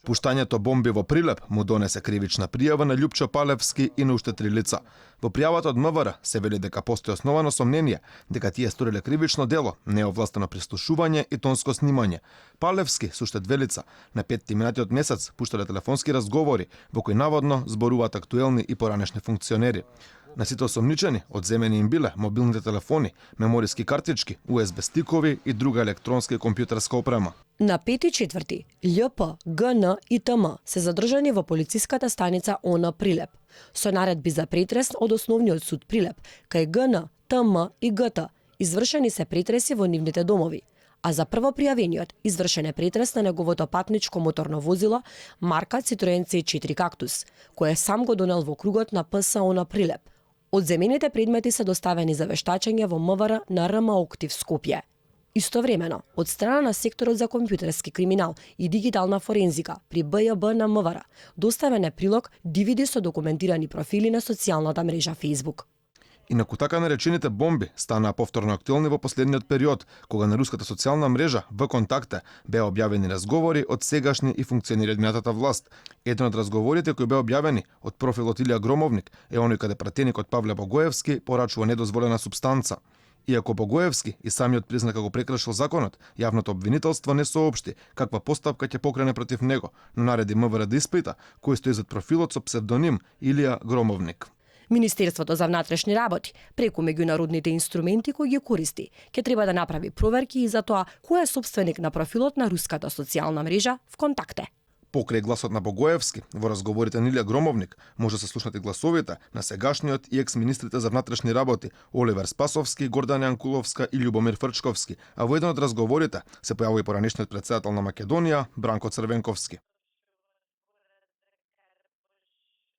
Пуштањето бомби во Прилеп му донесе кривична пријава на Љупчо Палевски и на уште 3 лица. Во пријавата од МВР се вели дека постои основано сомнение дека тие сториле кривично дело, неовластено прислушување и тонско снимање. Палевски со уште 2 лица на 5 минати од месец пуштале телефонски разговори во кои наводно зборуваат актуелни и поранешни функционери. На сите осомничени одземени им биле мобилните телефони, мемориски картички, USB стикови и друга електронска и компјутерска опрема. На 5.4. љп, ГН и ТМ се задржани во полициската станица ОН Прилеп. Со наредби за претрес од Основниот суд Прилеп, кај ГН, ТМ и ГТ извршени се претреси во нивните домови. А за првопријавениот извршен е претрес на неговото патничко моторно возило марка Citroen C4 Cactus, кое сам го донел во кругот на ПСО на Прилеп. Одземените предмети се доставени за вештачење во МВР на РМ Октив Скопје. Истовремено, од страна на секторот за компјутерски криминал и дигитална форензика при БЈБ на МВР доставен е прилог DVD со документирани профили на социјалната мрежа Facebook. Инаку така наречените бомби станаа повторно актуелни во последниот период, кога на руската социјална мрежа ВКонтакте беа објавени разговори од сегашни и функционери од минатата власт. Еден од разговорите кои беа објавени од профилот Илија Громовник е оној каде пратеникот Павле Богоевски порачува недозволена супстанца. Иако Богоевски и самиот призна како прекршил законот, јавното обвинителство не соопшти каква постапка ќе покрене против него, но нареди МВР да испита кој стои зад профилот со псевдоним Илија Громовник. Министерството за внатрешни работи, преку меѓународните инструменти кои ги користи, ќе треба да направи проверки и за тоа кој е собственик на профилот на руската социјална мрежа ВКонтакте. Покрај гласот на Богоевски, во разговорите на Илија Громовник, може да се слушнат и гласовите на сегашниот и екс-министрите за внатрешни работи Оливер Спасовски, Гордана Јанкуловска и Љубомир Фрчковски, а во еден од разговорите се појавува и поранешниот претседател на Македонија Бранко Црвенковски.